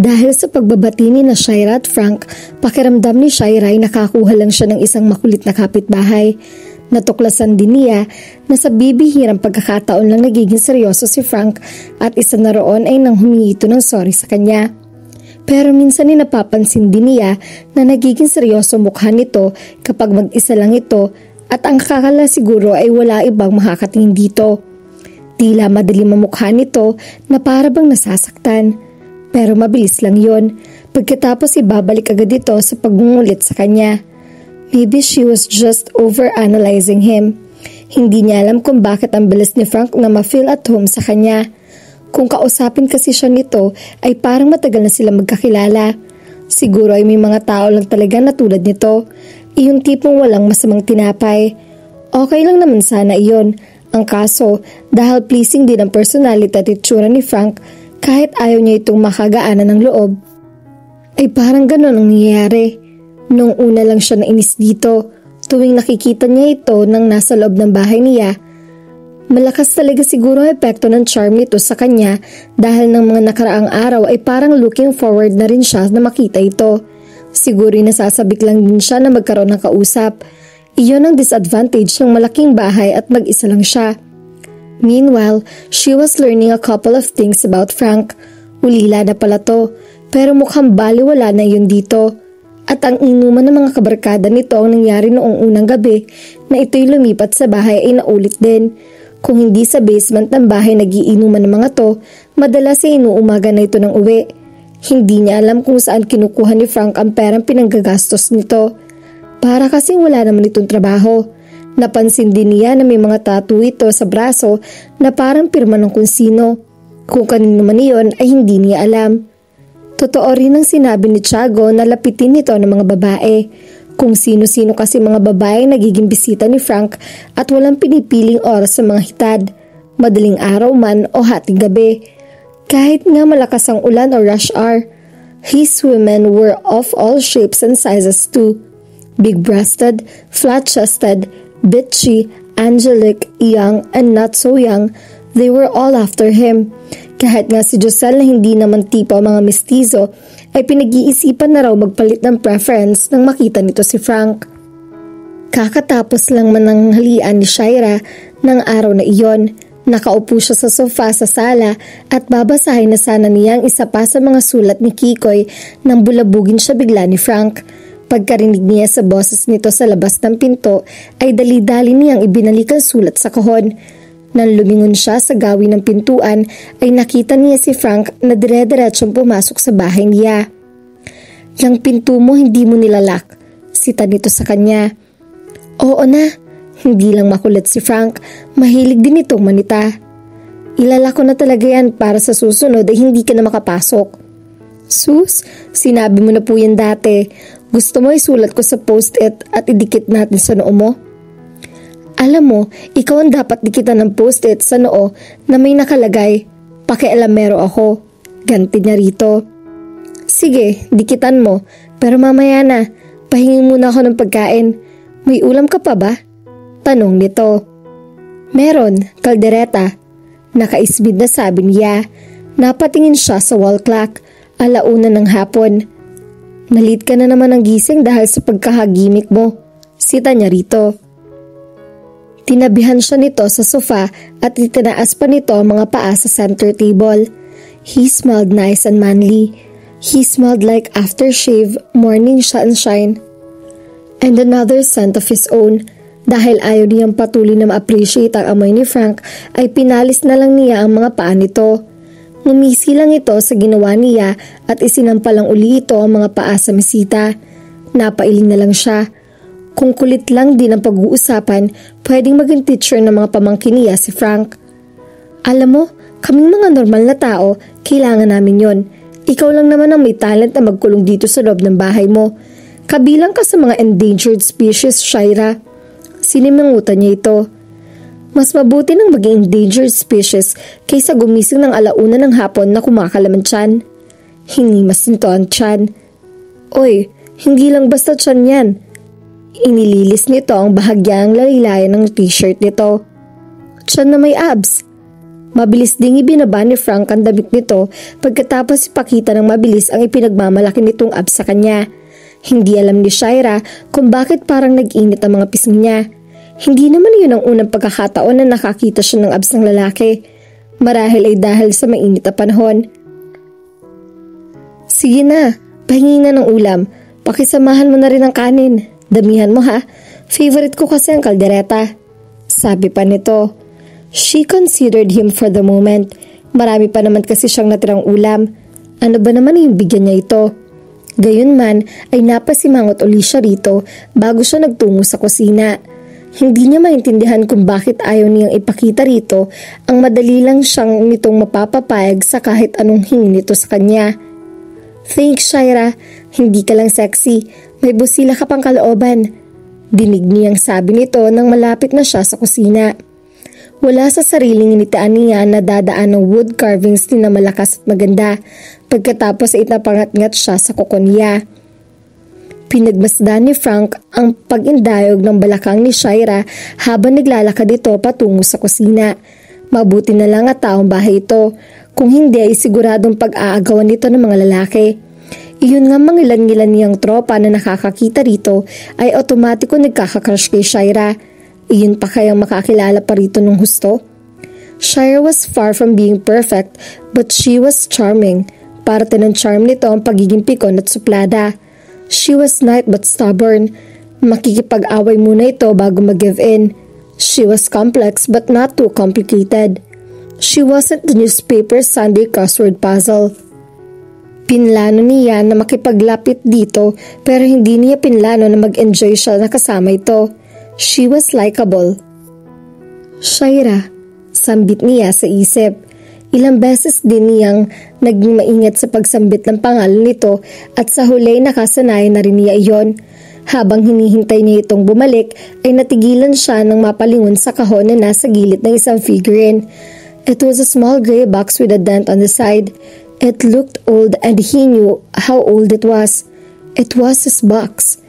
Dahil sa pagbabati ni na Shaira at Frank, pakiramdam ni Shaira ay nakakuha lang siya ng isang makulit na kapitbahay. Natuklasan din niya na sa bibihirang pagkakataon lang nagiging seryoso si Frank at isa na roon ay nang humingi ito ng sorry sa kanya. Pero minsan ay napapansin din niya na nagiging seryoso mukha nito kapag mag-isa lang ito at ang kakala siguro ay wala ibang makakatingin dito. Tila madaling mamukha nito na para bang nasasaktan. Pero mabilis lang yon. Pagkatapos ibabalik agad ito sa pagngungulit sa kanya. Maybe she was just overanalyzing him. Hindi niya alam kung bakit ang bilis ni Frank na ma-feel at home sa kanya. Kung kausapin kasi siya nito ay parang matagal na sila magkakilala. Siguro ay may mga tao lang talaga na tulad nito. Iyong tipong walang masamang tinapay. Okay lang naman sana iyon. Ang kaso, dahil pleasing din ang personality at itsura ni Frank, kahit ayaw niya itong makagaanan ng loob, ay parang ganon ang nangyayari. Nung una lang siya nainis dito, tuwing nakikita niya ito nang nasa loob ng bahay niya, malakas talaga siguro ang epekto ng charm nito sa kanya dahil ng mga nakaraang araw ay parang looking forward na rin siya na makita ito. Siguro nasasabik lang din siya na magkaroon ng kausap. Iyon ang disadvantage ng malaking bahay at mag-isa lang siya. Meanwhile, she was learning a couple of things about Frank. Ulila na pala to, pero mukhang baliwala na yun dito. At ang inuman ng mga kabarkada nito ang nangyari noong unang gabi na ito'y lumipat sa bahay ay naulit din. Kung hindi sa basement ng bahay nagiinuman ng mga to, madalas ay inuumaga na ito ng uwi. Hindi niya alam kung saan kinukuha ni Frank ang perang pinanggagastos nito. Para kasing wala naman itong trabaho. Napansin din niya na may mga tattoo ito sa braso na parang pirma ng kung sino. Kung kanino man iyon ay hindi niya alam. Totoo rin ang sinabi ni Tiago na lapitin ito ng mga babae. Kung sino-sino kasi mga babae nagiging bisita ni Frank at walang pinipiling oras sa mga hitad. Madaling araw man o hating gabi. Kahit nga malakas ang ulan o rush hour. His women were of all shapes and sizes too. Big-breasted, flat-chested, bitchy, angelic, young, and not so young, they were all after him. Kahit nga si Josel na hindi naman tipo mga mestizo, ay pinag-iisipan na raw magpalit ng preference nang makita nito si Frank. Kakatapos lang mananghalian ni Shaira ng araw na iyon. Nakaupo siya sa sofa sa sala at babasahin na sana niya ang isa pa sa mga sulat ni Kikoy nang bulabugin siya bigla ni Frank. Pagkarinig niya sa boses nito sa labas ng pinto ay dali-dali niyang ibinalik ang sulat sa kahon. Nang lumingon siya sa gawin ng pintuan ay nakita niya si Frank na dire-diretsong pumasok sa bahay niya. "Yang pinto mo hindi mo nilalak," sita nito sa kanya. "Oo na." Hindi lang makulit si Frank, mahilig din itong manita. "Ilalak ko na talaga yan para sa susunod ay hindi ka na makapasok." "Sus, sinabi mo na po yan dati. Gusto mo isulat ko sa post-it at idikit natin sa noo mo?" "Alam mo, ikaw ang dapat dikitan ng post-it sa noo na may nakalagay, 'Pakialamero ako.'" Ganti niya rito. "Sige, dikitan mo, pero mamaya na. Pahingin muna ako ng pagkain. May ulam ka pa ba?" Tanong nito. "Meron, kaldereta." Nakaisbid na sabi niya. Napatingin siya sa wall clock, 1:00 ng hapon. "Nalit ka na naman ng gising dahil sa pagkahagimik mo," sita niya rito. Tinabihan siya nito sa sofa at itinaas pa nito ang mga paa sa center table. He smelled nice and manly. He smelled like aftershave, morning sunshine, and another scent of his own. Dahil ayaw niyang patuloy na ma-appreciate ang amoy ni Frank, ay pinalis na lang niya ang mga paa nito. Ngumisi lang ito sa ginawa niya at isinampalang uli ito ang mga paa sa mesita. Napailing na lang siya. Kung kulit lang din ang pag-uusapan, pwedeng maging teacher ng mga pamangkin niya si Frank. "Alam mo, kaming mga normal na tao, kailangan namin yon. Ikaw lang naman ang may talent na magkulong dito sa loob ng bahay mo. Kabilang ka sa mga endangered species, Shaira." Sinimangutan niya ito. Mas mabuti nang maging endangered species kaysa gumising ng 1:00 ng hapon na kumakalaman tiyan. Hinimas nito ang tiyan. "Oy, hindi lang basta tiyan yan." Inililis nito ang bahagyang lalilayan ng t-shirt nito. "Tiyan na may abs." Mabilis ding ibinaba ni Frank ang damit nito pagkatapos ipakita ng mabilis ang ipinagmamalaki nitong abs sa kanya. Hindi alam ni Shaira kung bakit parang nag-init ang mga pisngi niya. Hindi naman yun ang unang pagkakataon na nakakita siya ng abs ng lalaki. Marahil ay dahil sa mainit na panahon. Sige na, pahingi na ng ulam. Pakisamahan mo na rin ang kanin. Damihan mo ha. Favorite ko kasi ang kaldereta. Sabi pa nito. She considered him for the moment. Marami pa naman kasi siyang natirang ulam. Ano ba naman yung bigyan niya ito? Gayunman ay napasimangot uli siya rito bago siya nagtungo sa kusina. Hindi niya maintindihan kung bakit ayaw niyang ipakita rito ang madali lang siyang nitong mapapapayag sa kahit anong hingi nito sa kanya. Thanks, Shaira. Hindi ka lang sexy. May busila ka pang kalooban. Dinig niyang sabi nito nang malapit na siya sa kusina. Wala sa sariling initaan niya na dadaan ng wood carvings na malakas at maganda pagkatapos ay napangat-ngat siya sa kuko niya. Pinagmasdan ni Frank ang pag-indayog ng balakang ni Shaira habang naglalakad ito patungo sa kusina. Mabuti na lang at taong bahay ito, kung hindi ay siguradong pag-aagawan nito ng mga lalaki. Iyon nga mangilan-ngilan niyang tropa na nakakakita rito ay otomatiko nagkakakrush kay Shaira. Iyon pa kayang makakilala pa rito ng husto? Shaira was far from being perfect but she was charming. Parte ng charm nito ang pagiging pikon at suplada. She was nice but stubborn. Makikipag-away muna ito bago mag-give in. She was complex but not too complicated. She wasn't the newspaper Sunday crossword puzzle. Pinlano niya na makipaglapit dito pero hindi niya pinlano na mag-enjoy siya na kasama ito. She was likable. Shaira, sambit niya sa isip. Ilang beses din niyang naging maingat sa pagsambit ng pangalan nito at sa huli nakasanayan na rin niya iyon. Habang hinihintay niya itong bumalik ay natigilan siya nang mapalingon sa kahon na nasa gilid ng isang figurine. It was a small gray box with a dent on the side. It looked old and he knew how old it was. It was his box.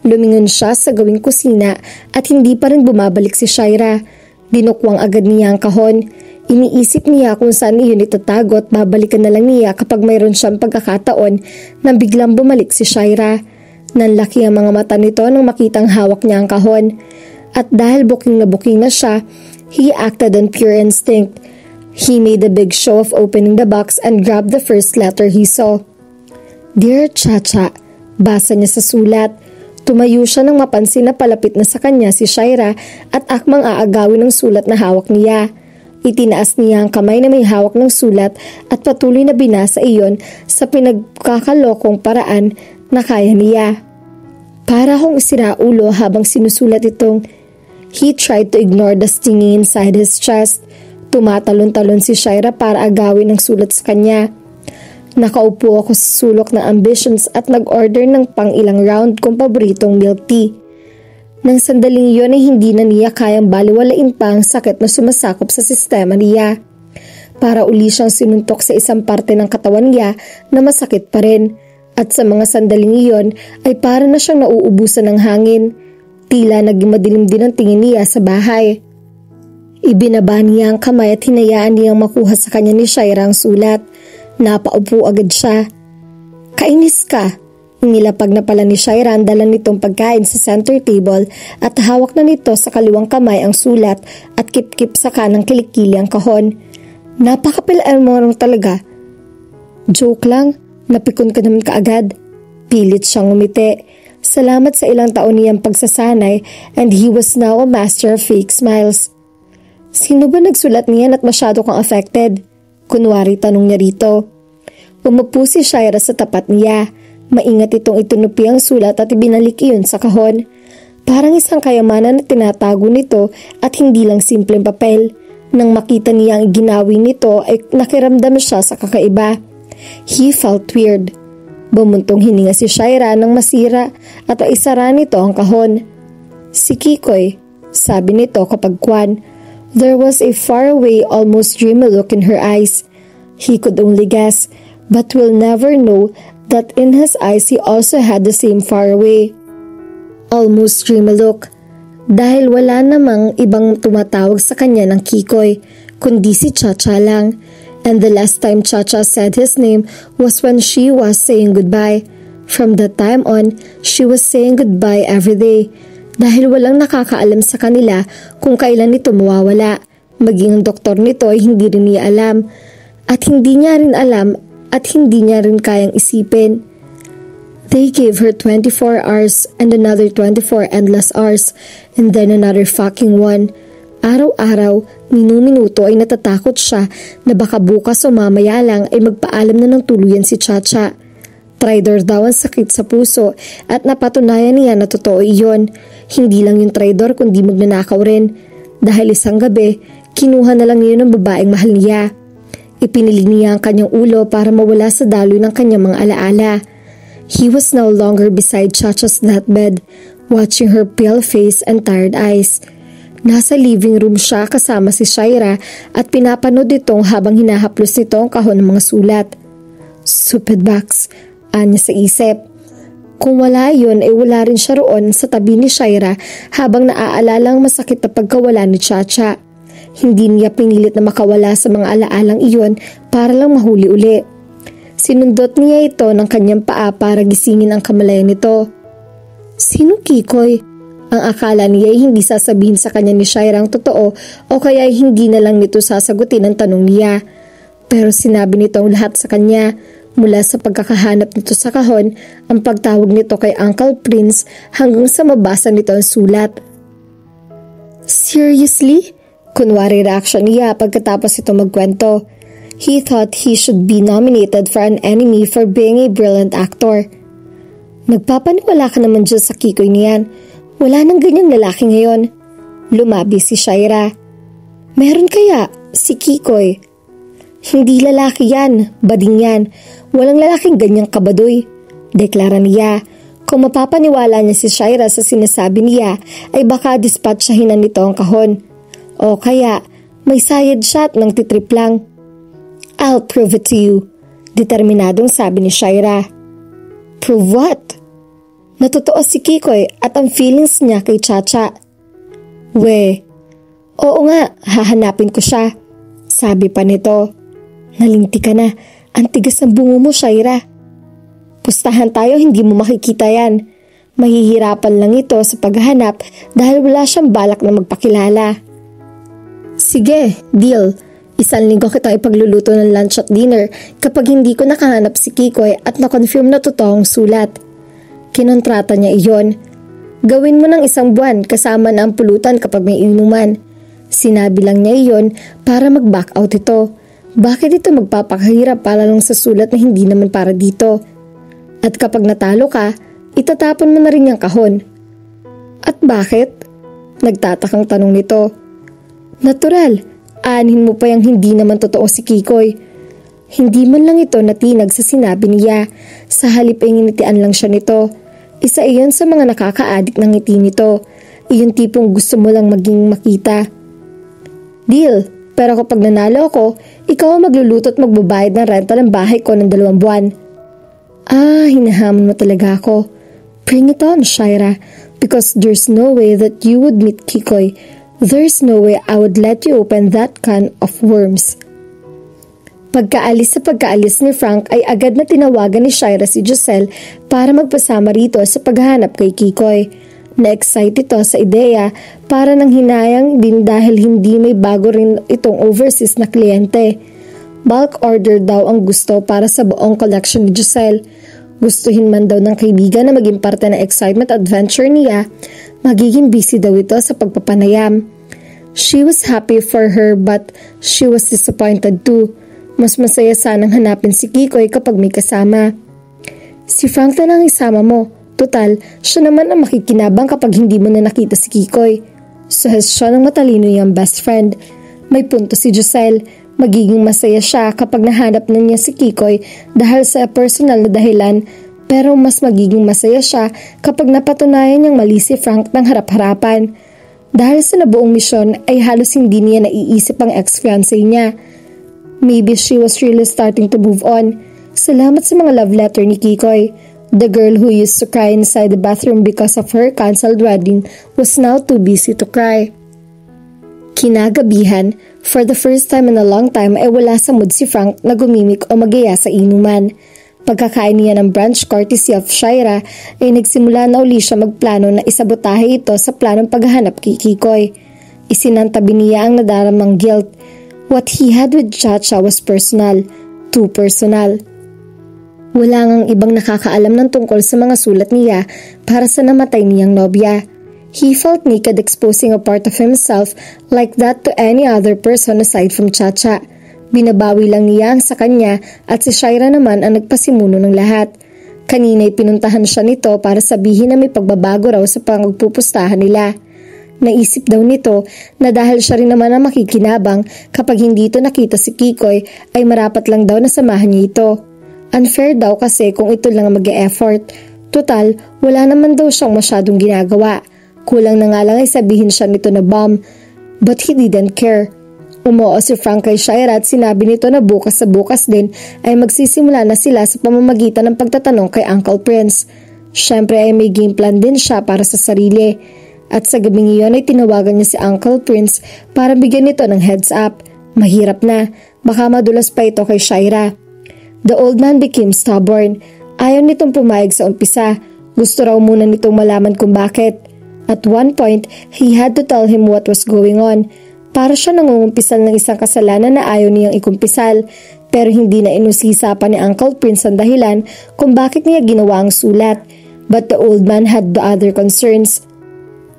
Lumingon siya sa gawing kusina at hindi pa rin bumabalik si Shaira. Dinukwang agad niya ang kahon. Iniisip niya kung saan iyon itatago at babalikan na lang niya kapag mayroon siyang pagkakataon nang biglang bumalik si Shaira. Nanlaki ang mga mata nito nang makitang hawak niya ang kahon. At dahil buking na siya, he acted on pure instinct. He made a big show of opening the box and grabbed the first letter he saw. Dear Chacha, basa niya sa sulat. Tumayo siya nang mapansin na palapit na sa kanya si Shaira at akmang aagawin ng sulat na hawak niya. Itinaas niya ang kamay na may hawak ng sulat at patuloy na binasa iyon sa pinagkakalokong paraan na kaya niya. Para akong isiraulo habang sinusulat itong, he tried to ignore the stinging inside his chest. Tumatalon-talon si Shaira para agawin ang sulat sa kanya. Nakaupo ako sa sulok ng ambitions at nag-order ng pang-ilang round kong paboritong milk tea. Nang sandaling iyon ay hindi na niya kayang baliwalain pa ang sakit na sumasakop sa sistema niya. Para uli siyang sinuntok sa isang parte ng katawan niya na masakit pa rin. At sa mga sandaling iyon ay para na siyang nauubusan ng hangin. Tila naging madilim din ang tingin niya sa bahay. Ibinaba niya ang kamay at hinayaan niyang makuha sa kanya ni Shaira ang sulat. Napaupo agad siya. Kainis ka. Inilapag na pala ni Shaira ang dala nitong pagkain sa center table at hawak na nito sa kaliwang kamay ang sulat at kip-kip sa kanang kilikili ang kahon. Napakapilaan mo rin talaga. Joke lang, napikon ka naman kaagad. Pilit siyang umiti. Salamat sa ilang taon niyang pagsasanay and he was now a master of fake smiles. Sino ba nagsulat niyan at masyado kang affected? Kunwari tanong niya rito. Umupo si Shaira sa tapat niya. Maingat itong itunupi ang sulat at ibinalik iyon sa kahon. Parang isang kayamanan na tinatago nito at hindi lang simpleng papel. Nang makita niya ang ginawi nito ay nakiramdam siya sa kakaiba. He felt weird. Bumuntong hininga si Shaira nang masira at isara nito ang kahon. Si Kikoy, sabi nito kapag kwan. There was a faraway, almost dreamy look in her eyes. He could only guess, but will never know that in his eyes he also had the same faraway, almost dreamy look. Dahil wala namang ibang tumatawag sa kanya ng Kikoy, kundi si Chacha lang. And the last time Chacha said his name was when she was saying goodbye. From that time on, she was saying goodbye every day. Dahil walang nakakaalam sa kanila kung kailan ito mawawala. Maging ang doktor nito ay hindi rin niya alam. At hindi niya rin alam at hindi niya rin kayang isipin. They gave her 24 hours and another 24 endless hours and then another fucking one. Araw-araw, minu-minuto ay natatakot siya na baka bukas o mamaya lang ay magpaalam na ng tuluyan si Chacha. Traidor daw ang sakit sa puso at napatunayan niya na totoo iyon. Hindi lang yung traidor kundi magnanakaw rin. Dahil isang gabi, kinuha na lang niya ng babaeng mahal niya. Ipinili niya ang kanyang ulo para mawala sa daloy ng kanyang mga alaala. He was no longer beside Chacha's deathbed, watching her pale face and tired eyes. Nasa living room siya kasama si Shaira at pinapanood itong habang hinahaplos nito ang kahon ng mga sulat. Stupid box, anya sa isip. Kung wala yun ay wala rin siya roon sa tabi ni Shaira habang naaalala ang masakit na pagkawala ni Chacha. Hindi niya pinilit na makawala sa mga alaalang iyon para lang mahuli uli. Sinundot niya ito ng kanyang paa para gisingin ang kamalayan nito. Sino Kikoy? Ang akala niya ay hindi sasabihin sa kanya ni Shaira ang totoo o kaya ay hindi na lang nito sasagutin ang tanong niya. Pero sinabi nito ang lahat sa kanya mula sa pagkakahanap nito sa kahon, ang pagtawag nito kay Uncle Prince hanggang sa mabasa nito ang sulat. Seriously? Kunwari reaction niya pagkatapos ito magkwento. He thought he should be nominated for an Emmy for being a brilliant actor. Nagpapaniwala ka naman dyan sa Kikoy niyan. Wala nang ganyang lalaki ngayon. Lumabi si Shaira. Meron kaya si Kikoy? Hindi lalaki yan, bading yan. Walang lalaking ganyang kabadoy. Deklara niya. Kung mapapaniwala niya si Shaira sa sinasabi niya, ay baka dispatchahin na nito ang kahon. O kaya, may side shot ng titrip lang. I'll prove it to you. Determinadong sabi ni Shaira. Prove what? Natotoo si Kikoy at ang feelings niya kay Chacha. Oo nga, hahanapin ko siya. Sabi pa nito. Nalinti ka na, ang tigas ng bungo mo, Shaira. Pustahan tayo, hindi mo makikita yan. Mahihirapan lang ito sa paghahanap dahil wala siyang balak na magpakilala. Sige, deal. Isang linggo kita ipagluluto ng lunch at dinner kapag hindi ko nakahanap si Kikoy at na-confirm na totoong sulat. Kinontrata niya iyon. Gawin mo ng 1 buwan kasama na ang pulutan kapag may inuman. Sinabi lang niya iyon para mag-back out ito. Bakit ito magpapakahirap para lang sa sulat na hindi naman para dito? At kapag natalo ka, itatapon mo na rin yung kahon. At bakit? Nagtatakang tanong nito. Natural, aanhin mo pa yung hindi naman totoo si Kikoy. Hindi man lang ito natinag sa sinabi niya. Sa halip ay nginitian lang siya nito. Isa iyon sa mga nakakaadik ng ngiti nito. Iyon tipong gusto mo lang maging makita. Deal, pero kapag nanalo ako, ikaw ang magluluto at magbabayad ng renta ng bahay ko ng 2 buwan. Hinahamon mo talaga ako. Bring it on, Shaira, because there's no way that you would meet Kikoy. There's no way I would let you open that can of worms. Pagkaalis ni Frank ay agad na tinawagan ni Shaira si Giselle para magpasama rito sa paghahanap kay Kikoy. Na-excite ito sa ideya para nang hinayang din dahil hindi may bago rin itong overseas na kliyente. Bulk order daw ang gusto para sa buong collection ni Giselle. Gustuhin man daw ng kaibigan na maging parte ng excitement adventure niya, magiging busy daw ito sa pagpapanayam. She was happy for her but she was disappointed too. Mas masaya sanang hanapin si Kikoy kapag may kasama. Si Frank na lang isama mo. Total, siya naman ang makikinabang kapag hindi mo na nakita si Kikoy. Suhestyon ng matalino niyang best friend. May punto si Giselle. Magiging masaya siya kapag nahanap na niya si Kikoy dahil sa personal na dahilan, pero mas magiging masaya siya kapag napatunayan niyang mali si Frank ng harap-harapan. Dahil sa nabuong misyon ay halos hindi niya naiisip ang ex-fiancé niya. Maybe she was really starting to move on. Salamat sa mga love letter ni Kikoy. The girl who used to cry inside the bathroom because of her cancelled wedding was now too busy to cry. Kinagabihan, For the first time in a long time ay wala sa mood si Frank na gumimik o magaya sa inuman. Pagkakain niya ng brunch courtesy of Shaira ay nagsimula na uli siya magplano na isabotahe ito sa planong paghahanap kay Kikoy. Isinantabi niya ang nadaramang guilt. What he had with Chacha was personal, too personal. Wala ngang ibang nakakaalam ng tungkol sa mga sulat niya para sa namatay niyang nobya. He felt naked exposing a part of himself like that to any other person aside from Chacha. Binabawi lang niya ang sa kanya at si Shaira naman ang nagpasimuno ng lahat. Kanina'y pinuntahan siya nito para sabihin na may pagbabago raw sa pangpupustahan nila. Naisip daw nito na dahil siya rin naman ang makikinabang kapag hindi ito nakita si Kikoy ay marapat lang daw na samahan niya ito. Unfair daw kasi kung ito lang ang mag-e-effort. Total, wala naman daw siyang masyadong ginagawa. Kulang na nga lang ay sabihin siya nito na bomb. But he didn't care. Umoo si Frank kay Shaira at sinabi nito na bukas sa bukas din ay magsisimula na sila sa pamamagitan ng pagtatanong kay Uncle Prince. Siyempre ay may game plan din siya para sa sarili. At sa gabing iyon ay tinawagan niya si Uncle Prince para bigyan nito ng heads up. Mahirap na, baka madulas pa ito kay Shaira. The old man became stubborn. Ayaw nitong pumayag sa umpisa. Gusto raw muna nitong malaman kung bakit. At one point, he had to tell him what was going on. Para siya nangungumpisal ng isang kasalanan na ayaw niyang ikumpisal, pero hindi na inusisa pa ni Uncle Prince ang dahilan kung bakit niya ginawa ang sulat. But the old man had the other concerns.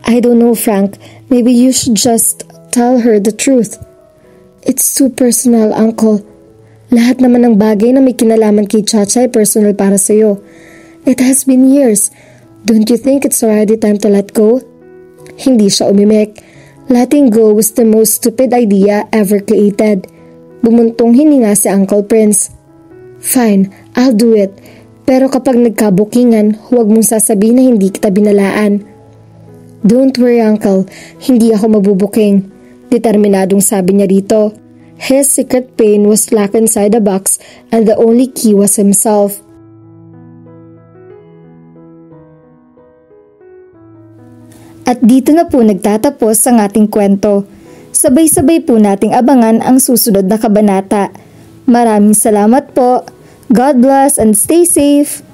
I don't know, Frank. Maybe you should just tell her the truth. It's too personal, Uncle. Lahat naman ng bagay na may kinalaman kay Chacha ay personal para sa'yo. It has been years. Don't you think it's already time to let go? Hindi siya umimik. Letting go was the most stupid idea ever created. Bumuntong hininga si Uncle Prince. Fine, I'll do it. Pero kapag nagkabukingan, huwag mong sasabihin na hindi kita binalaan. Don't worry, Uncle. Hindi ako mabubuking. Determinadong sabi niya rito. His secret pain was locked inside a box and the only key was himself. At dito na po nagtatapos ang ating kwento. Sabay-sabay po nating abangan ang susunod na kabanata. Maraming salamat po. God bless and stay safe.